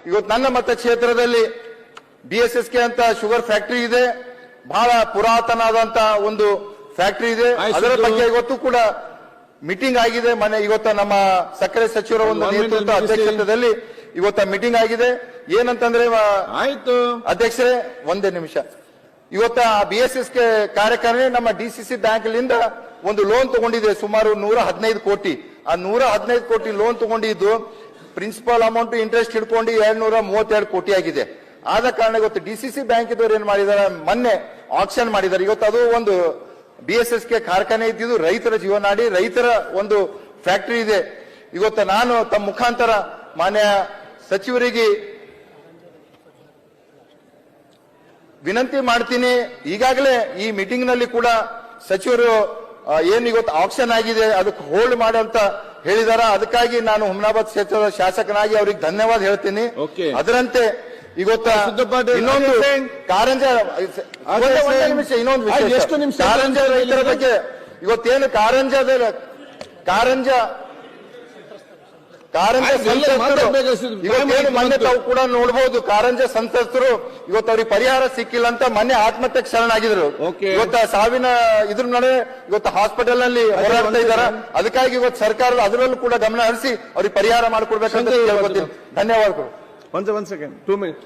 ಇವತ್ತು ನನ್ನ ಮತಕ್ಷೇತ್ರದಲ್ಲಿ BSSK ಅಂತ ಶುಗರ್ ಫ್ಯಾಕ್ಟರಿ ಇದೆ, ಬಹಳ ಪುರಾತನವಾದಂತ ಒಂದು ಫ್ಯಾಕ್ಟರಿ ಇದೆ. ಅದರ ಬಗ್ಗೆ ಇವತ್ತು ಕೂಡ ಮೀಟಿಂಗ್ ಆಗಿದೆ. ಇವತ್ತು ನಮ್ಮ ಸಕ್ಕರೆ ಸಚಿವರ ಒಂದು ನೇತೃತ್ವ ಅಧ್ಯಕ್ಷತೆಯಲ್ಲಿ ಇವತ್ತ ಮೀಟಿಂಗ್ ಆಗಿದೆ. ಏನಂತಂದ್ರೆ ಆಯ್ತು ಅಧ್ಯಕ್ಷರೇ, ಒಂದೇ ನಿಮಿಷ. ಇವತ್ತ BSSK ಕಾರ್ಯಕಾರಿಣಿ ನಮ್ಮ DCC ಬ್ಯಾಂಕ್ಲಿಂದ ಒಂದು ಲೋನ್ ತಗೊಂಡಿದೆ, ಸುಮಾರು 115 ಕೋಟಿ. ಆ 115 ಕೋಟಿ ಲೋನ್ ತಗೊಂಡಿದ್ದು ಪ್ರಿನ್ಸಿಪಲ್ ಅಮೌಂಟ್ ಇಂಟ್ರೆಸ್ಟ್ ಹಿಡ್ಕೊಂಡು 232 ಕೋಟಿ ಆಗಿದೆ. ಆದ ಕಾರಣ ಇವತ್ತು DCC ಬ್ಯಾಂಕ್ ಇದ್ದವ್ರು ಏನ್ ಮಾಡಿದಾರೆ, ಮೊನ್ನೆ ಆಕ್ಷನ್ ಮಾಡಿದ್ದಾರೆ. ಇವತ್ತು ಅದು ಒಂದು BSSK ಕಾರ್ಖಾನೆ ಇದ್ದಿದ್ದು ರೈತರ ಜೀವನಾಡಿ, ರೈತರ ಒಂದು ಫ್ಯಾಕ್ಟರಿ ಇದೆ. ಇವತ್ತು ನಾನು ತಮ್ಮ ಮುಖಾಂತರ ಮಾನ್ಯ ಸಚಿವರಿಗೆ ವಿನಂತಿ ಮಾಡ್ತೀನಿ. ಈಗಾಗಲೇ ಈ ಮೀಟಿಂಗ್ ನಲ್ಲಿ ಕೂಡ ಸಚಿವರು ಏನ್ ಇವತ್ತು ಆಕ್ಷನ್ ಆಗಿದೆ ಅದಕ್ಕೆ ಹೋಲ್ಡ್ ಮಾಡಂತ ಹೇಳಿದಾರ. ಅದಕ್ಕಾಗಿ ನಾನು ಹುಮನಾಬಾದ್ ಕ್ಷೇತ್ರದ ಶಾಸಕನಾಗಿ ಅವ್ರಿಗೆ ಧನ್ಯವಾದ ಹೇಳ್ತೀನಿ. ಅದರಂತೆ ಇವತ್ತ ಇನ್ನೊಂದು ಕಾರಂಜ ಇನ್ನೊಂದು ಕಾರಂಜ ರೈತರ ಬಗ್ಗೆ ಇವತ್ತೇನು ಕಾರಂಜ ಇವತ್ತೇನು ಮೊನ್ನೆ ತಾವು ಕೂಡ ನೋಡಬಹುದು, ಕಾರಂಜ ಸಂತ್ರಸ್ತರು ಇವತ್ತು ಅವ್ರಿಗೆ ಪರಿಹಾರ ಸಿಕ್ಕಿಲ್ಲ ಅಂತ ಮೊನ್ನೆ ಆತ್ಮಹತ್ಯೆಗೆ ಶರಣಾಗಿದ್ರು. ಇವತ್ತು ಸಾವಿನ ಇದ್ರ ನಡುವೆ ಇವತ್ತು ಹಾಸ್ಪಿಟಲ್ ನಲ್ಲಿ ಹೋರಾಡ್ತಾ ಇದ್ದಾರೆ. ಅದಕ್ಕಾಗಿ ಇವತ್ತು ಸರ್ಕಾರ ಅದರಲ್ಲೂ ಕೂಡ ಗಮನ ಹರಿಸಿ ಅವ್ರಿಗೆ ಪರಿಹಾರ ಮಾಡಿಕೊಡ್ಬೇಕಂತ ಹೇಳ್ಕೊತೀನಿ. ಧನ್ಯವಾದಗಳು. 1 second 2 minutes.